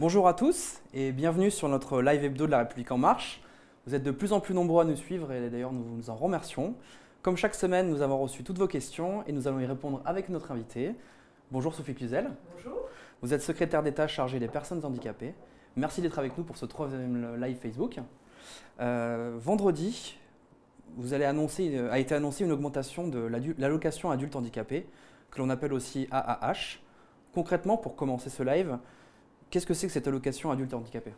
Bonjour à tous et bienvenue sur notre live hebdo de La République En Marche. Vous êtes de plus en plus nombreux à nous suivre et d'ailleurs nous vous en remercions. Comme chaque semaine, nous avons reçu toutes vos questions et nous allons y répondre avec notre invitée. Bonjour Sophie Cluzel. Bonjour. Vous êtes secrétaire d'État chargée des personnes handicapées. Merci d'être avec nous pour ce troisième live Facebook. Vendredi, a été annoncée une augmentation de l'allocation adulte handicapé, que l'on appelle aussi AAH. Concrètement, pour commencer ce live, qu'est-ce que c'est que cette allocation adulte handicapé ?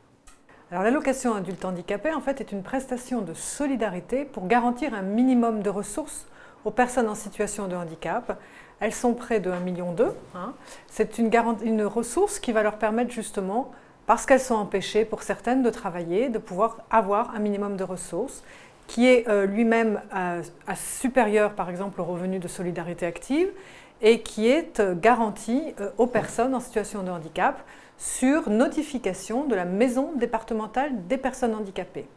Alors l'allocation adulte handicapé en fait est une prestation de solidarité pour garantir un minimum de ressources aux personnes en situation de handicap. Elles sont près de 1,2 million. C'est une ressource qui va leur permettre justement, parce qu'elles sont empêchées pour certaines de travailler, de pouvoir avoir un minimum de ressources qui est lui-même supérieur par exemple au revenu de solidarité active et qui est garanti aux personnes en situation de handicap sur notification de la maison départementale des personnes handicapées.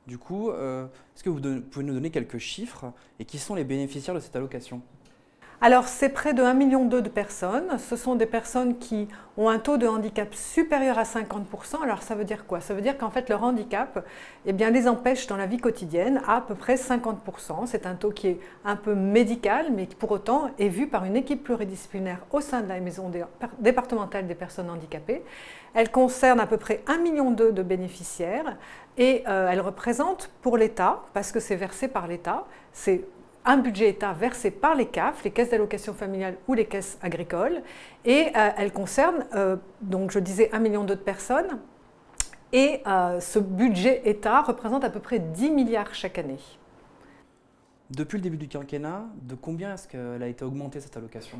Du coup, est-ce que vous pouvez nous donner quelques chiffres et qui sont les bénéficiaires de cette allocation ? Alors, c'est près de 1,2 million de personnes. Ce sont des personnes qui ont un taux de handicap supérieur à 50%. Alors, ça veut dire quoi? Ça veut dire qu'en fait, leur handicap les empêche dans la vie quotidienne à peu près 50%. C'est un taux qui est un peu médical, mais qui pour autant est vu par une équipe pluridisciplinaire au sein de la maison départementale des personnes handicapées. Elle concerne à peu près 1,2 million de bénéficiaires et elle représente pour l'État, parce que c'est versé par l'État, c'est un budget État versé par les CAF, les caisses d'allocation familiale ou les caisses agricoles, et elle concerne, donc je disais 1,2 million de personnes, et ce budget État représente à peu près 10 milliards chaque année. Depuis le début du quinquennat, de combien est-ce qu'elle a été augmentée cette allocation ?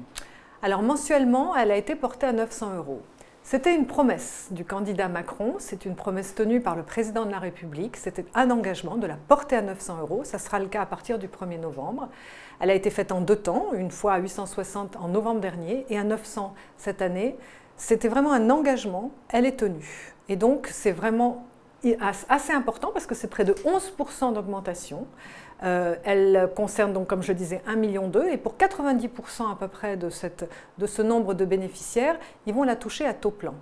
Alors mensuellement, elle a été portée à 900 €. C'était une promesse du candidat Macron, c'est une promesse tenue par le président de la République, c'était un engagement de la porter à 900 €, ça sera le cas à partir du 1er novembre. Elle a été faite en 2 temps, une fois à 860 en novembre dernier et à 900 cette année. C'était vraiment un engagement, elle est tenue. Et donc c'est vraiment assez important parce que c'est près de 11% d'augmentation. Elle concerne donc, comme je disais, 1,2 million et pour 90% à peu près de ce nombre de bénéficiaires, ils vont la toucher à taux plein.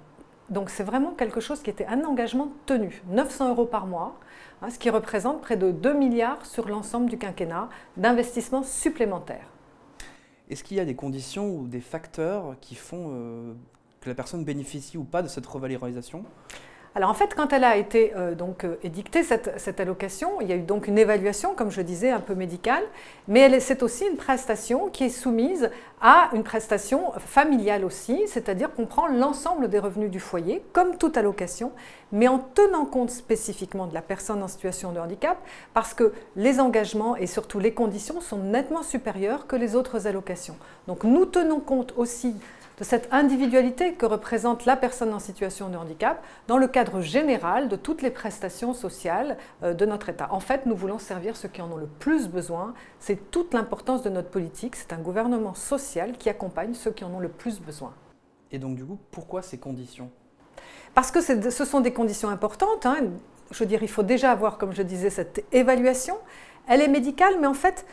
Donc c'est vraiment quelque chose qui était un engagement tenu, 900 € par mois, ce qui représente près de 2 milliards sur l'ensemble du quinquennat d'investissements supplémentaires. Est-ce qu'il y a des conditions ou des facteurs qui font que la personne bénéficie ou pas de cette revalorisation ? Alors en fait, quand elle a été édictée, cette allocation, il y a eu donc une évaluation, comme je disais, un peu médicale, mais c'est aussi une prestation qui est soumise à une prestation familiale aussi, c'est-à-dire qu'on prend l'ensemble des revenus du foyer, comme toute allocation, mais en tenant compte spécifiquement de la personne en situation de handicap, parce que les engagements et surtout les conditions sont nettement supérieures que les autres allocations. Donc nous tenons compte aussi de cette individualité que représente la personne en situation de handicap dans le cadre général de toutes les prestations sociales de notre État. En fait, nous voulons servir ceux qui en ont le plus besoin. C'est toute l'importance de notre politique. C'est un gouvernement social qui accompagne ceux qui en ont le plus besoin. Et donc du coup, pourquoi ces conditions ? Parce que ce sont des conditions importantes. Je veux dire, il faut déjà avoir, comme je disais, cette évaluation. Elle est médicale, mais en fait,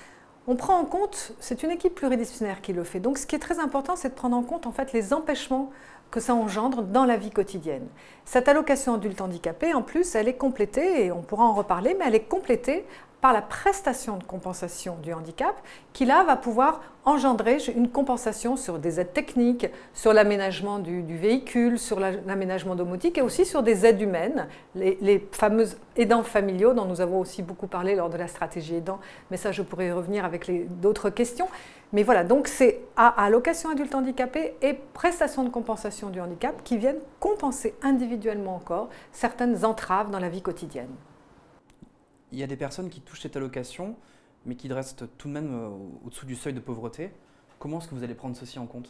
on prend en compte, c'est une équipe pluridisciplinaire qui le fait. Donc ce qui est très important, c'est de prendre en compte en fait les empêchements que ça engendre dans la vie quotidienne. Cette allocation adulte handicapé, en plus, elle est complétée, et on pourra en reparler, mais elle est complétée par la prestation de compensation du handicap, qui là va pouvoir engendrer une compensation sur des aides techniques, sur l'aménagement du véhicule, sur l'aménagement domotique et aussi sur des aides humaines, les fameuses aidants familiaux dont nous avons aussi beaucoup parlé lors de la stratégie aidant, mais ça je pourrais y revenir avec d'autres questions. Mais voilà, donc c'est allocation adulte handicapé et prestation de compensation du handicap qui viennent compenser individuellement encore certaines entraves dans la vie quotidienne. Il y a des personnes qui touchent cette allocation, mais qui restent tout de même au-dessous du seuil de pauvreté. Comment est-ce que vous allez prendre ceci en compte ?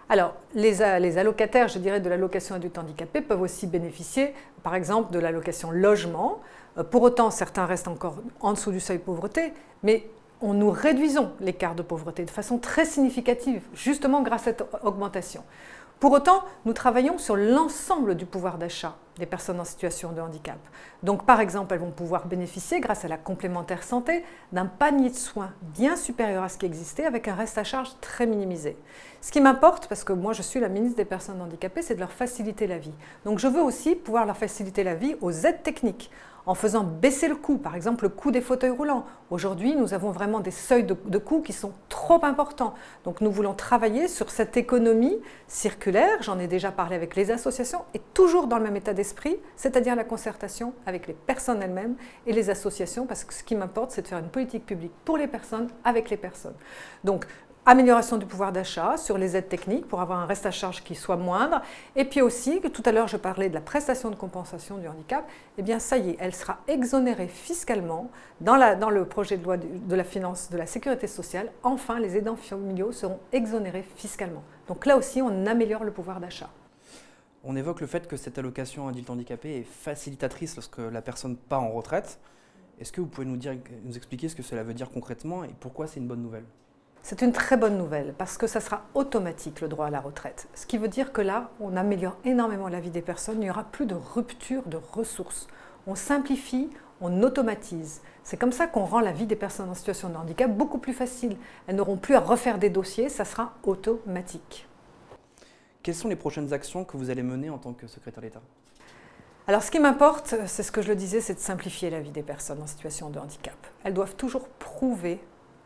Alors, les allocataires, je dirais, de l'allocation adulte handicapé peuvent aussi bénéficier, par exemple, de l'allocation logement. Pour autant, certains restent encore en dessous du seuil de pauvreté, mais nous réduisons l'écart de pauvreté de façon très significative, justement grâce à cette augmentation. Pour autant, nous travaillons sur l'ensemble du pouvoir d'achat, des personnes en situation de handicap. Donc par exemple, elles vont pouvoir bénéficier, grâce à la complémentaire santé, d'un panier de soins bien supérieur à ce qui existait, avec un reste à charge très minimisé. Ce qui m'importe, parce que moi je suis la ministre des personnes handicapées, c'est de leur faciliter la vie. Donc je veux aussi pouvoir leur faciliter la vie aux aides techniques, en faisant baisser le coût, par exemple le coût des fauteuils roulants. Aujourd'hui, nous avons vraiment des seuils de coûts qui sont trop importants. Donc nous voulons travailler sur cette économie circulaire, j'en ai déjà parlé avec les associations, et toujours dans le même état d'esprit, c'est-à-dire la concertation avec les personnes elles-mêmes et les associations, parce que ce qui m'importe, c'est de faire une politique publique pour les personnes, avec les personnes. Donc, amélioration du pouvoir d'achat sur les aides techniques pour avoir un reste à charge qui soit moindre. Et puis aussi, que tout à l'heure je parlais de la prestation de compensation du handicap, eh bien ça y est, elle sera exonérée fiscalement dans le projet de loi de la finance de la sécurité sociale. Enfin, les aidants familiaux seront exonérés fiscalement. Donc là aussi, on améliore le pouvoir d'achat. On évoque le fait que cette allocation adulte handicapé est facilitatrice lorsque la personne part en retraite. Est-ce que vous pouvez nous expliquer ce que cela veut dire concrètement et pourquoi c'est une bonne nouvelle ? C'est une très bonne nouvelle parce que ça sera automatique le droit à la retraite. Ce qui veut dire que là, on améliore énormément la vie des personnes, il n'y aura plus de rupture de ressources. On simplifie, on automatise. C'est comme ça qu'on rend la vie des personnes en situation de handicap beaucoup plus facile. Elles n'auront plus à refaire des dossiers, ça sera automatique. Quelles sont les prochaines actions que vous allez mener en tant que secrétaire d'État ? Alors ce qui m'importe, c'est ce que je le disais, c'est de simplifier la vie des personnes en situation de handicap. Elles doivent toujours prouver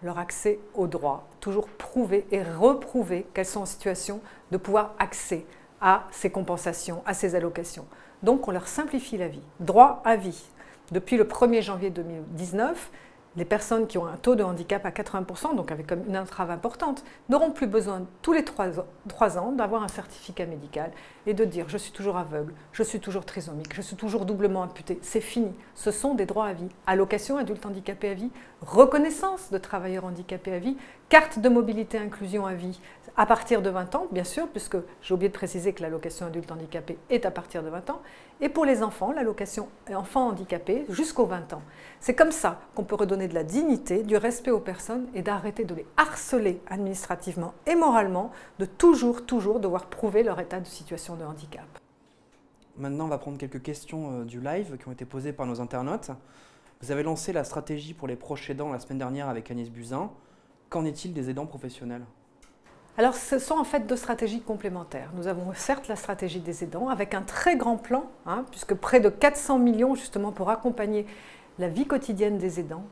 leur accès aux droits, toujours prouver et reprouver qu'elles sont en situation de pouvoir accéder à ces compensations, à ces allocations. Donc on leur simplifie la vie. Droit à vie. Depuis le 1er janvier 2019, les personnes qui ont un taux de handicap à 80%, donc avec une entrave importante, n'auront plus besoin tous les 3 ans d'avoir un certificat médical et de dire « je suis toujours aveugle, je suis toujours trisomique, je suis toujours doublement amputé ». C'est fini. Ce sont des droits à vie. Allocation adulte handicapé à vie, reconnaissance de travailleurs handicapés à vie, carte de mobilité inclusion à vie à partir de 20 ans, bien sûr, puisque j'ai oublié de préciser que l'allocation adulte handicapé est à partir de 20 ans, et pour les enfants, l'allocation enfant handicapé jusqu'aux 20 ans. C'est comme ça qu'on peut redonner de la dignité, du respect aux personnes et d'arrêter de les harceler administrativement et moralement, de toujours devoir prouver leur état de situation de handicap. Maintenant, on va prendre quelques questions du live qui ont été posées par nos internautes. Vous avez lancé la stratégie pour les proches aidants la semaine dernière avec Agnès Buzyn. Qu'en est-il des aidants professionnels ? Alors, ce sont en fait deux stratégies complémentaires. Nous avons certes la stratégie des aidants avec un très grand plan, puisque près de 400 millions justement pour accompagner la vie quotidienne des aidants.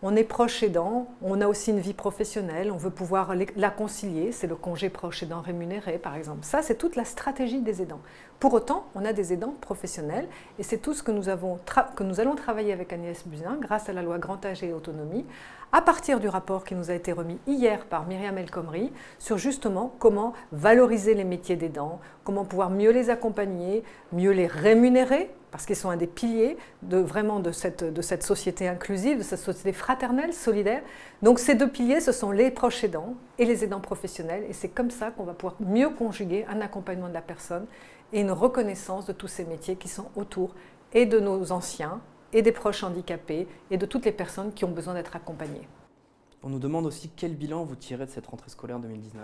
On est proche aidant, on a aussi une vie professionnelle, on veut pouvoir la concilier, c'est le congé proche aidant rémunéré par exemple. Ça, c'est toute la stratégie des aidants. Pour autant, on a des aidants professionnels et c'est tout ce que nous allons travailler avec Agnès Buzyn grâce à la loi Grand Âge et Autonomie, à partir du rapport qui nous a été remis hier par Myriam El Khomri sur justement comment valoriser les métiers d'aidants, comment pouvoir mieux les accompagner, mieux les rémunérer, parce qu'ils sont un des piliers de cette société inclusive, de cette société fraternelle, solidaire. Donc ces deux piliers, ce sont les proches aidants et les aidants professionnels, et c'est comme ça qu'on va pouvoir mieux conjuguer un accompagnement de la personne et une reconnaissance de tous ces métiers qui sont autour et de nos anciens, et des proches handicapés, et de toutes les personnes qui ont besoin d'être accompagnées. On nous demande aussi quel bilan vous tirez de cette rentrée scolaire 2019 ?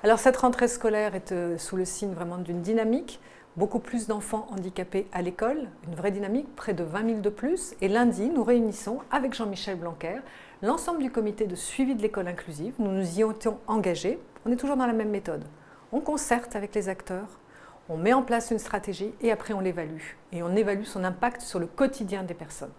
Alors cette rentrée scolaire est sous le signe vraiment d'une dynamique. Beaucoup plus d'enfants handicapés à l'école, une vraie dynamique, près de 20 000 de plus. Et lundi, nous réunissons avec Jean-Michel Blanquer l'ensemble du comité de suivi de l'école inclusive. Nous nous y étions engagés. On est toujours dans la même méthode. On concerte avec les acteurs, on met en place une stratégie et après on l'évalue. Et on évalue son impact sur le quotidien des personnes.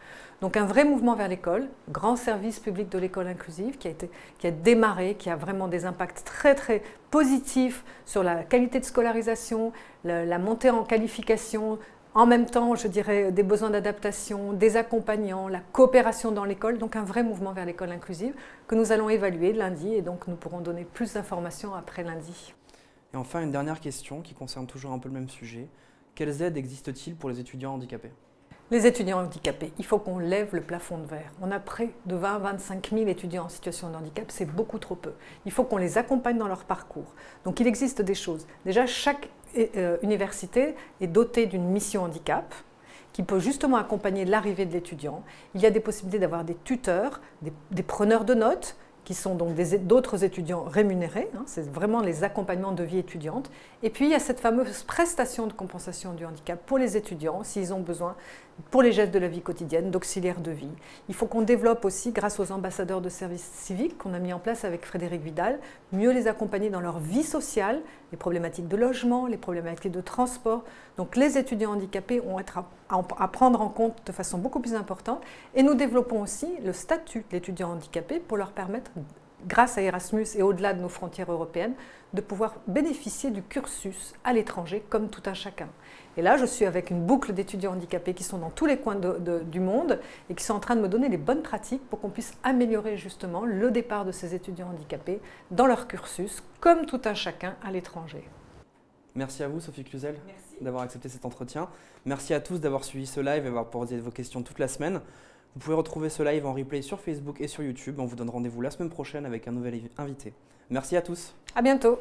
Donc un vrai mouvement vers l'école, grand service public de l'école inclusive qui a démarré, qui a vraiment des impacts très positifs sur la qualité de scolarisation, la montée en qualification, en même temps, je dirais, des besoins d'adaptation, des accompagnants, la coopération dans l'école, donc un vrai mouvement vers l'école inclusive que nous allons évaluer lundi et donc nous pourrons donner plus d'informations après lundi. Et enfin, une dernière question qui concerne toujours un peu le même sujet. Quelles aides existent-ils pour les étudiants handicapés ? Les étudiants handicapés, il faut qu'on lève le plafond de verre. On a près de 20-25 000 étudiants en situation de handicap, c'est beaucoup trop peu. Il faut qu'on les accompagne dans leur parcours. Donc il existe des choses. Déjà, chaque université est dotée d'une mission handicap qui peut justement accompagner l'arrivée de l'étudiant. Il y a des possibilités d'avoir des tuteurs, des preneurs de notes, qui sont donc d'autres étudiants rémunérés, hein, c'est vraiment les accompagnements de vie étudiante. Et puis il y a cette fameuse prestation de compensation du handicap pour les étudiants, s'ils ont besoin, pour les gestes de la vie quotidienne, d'auxiliaires de vie. Il faut qu'on développe aussi, grâce aux ambassadeurs de service civique qu'on a mis en place avec Frédéric Vidal, mieux les accompagner dans leur vie sociale, les problématiques de logement, les problématiques de transport. Donc les étudiants handicapés ont à prendre en compte de façon beaucoup plus importante. Et nous développons aussi le statut de l'étudiant handicapé pour leur permettre, grâce à Erasmus et au-delà de nos frontières européennes, de pouvoir bénéficier du cursus à l'étranger comme tout un chacun. Et là, je suis avec une boucle d'étudiants handicapés qui sont dans tous les coins du monde et qui sont en train de me donner les bonnes pratiques pour qu'on puisse améliorer justement le départ de ces étudiants handicapés dans leur cursus comme tout un chacun à l'étranger. Merci à vous, Sophie Cluzel, d'avoir accepté cet entretien. Merci à tous d'avoir suivi ce live et d'avoir posé vos questions toute la semaine. Vous pouvez retrouver ce live en replay sur Facebook et sur YouTube. On vous donne rendez-vous la semaine prochaine avec un nouvel invité. Merci à tous. À bientôt.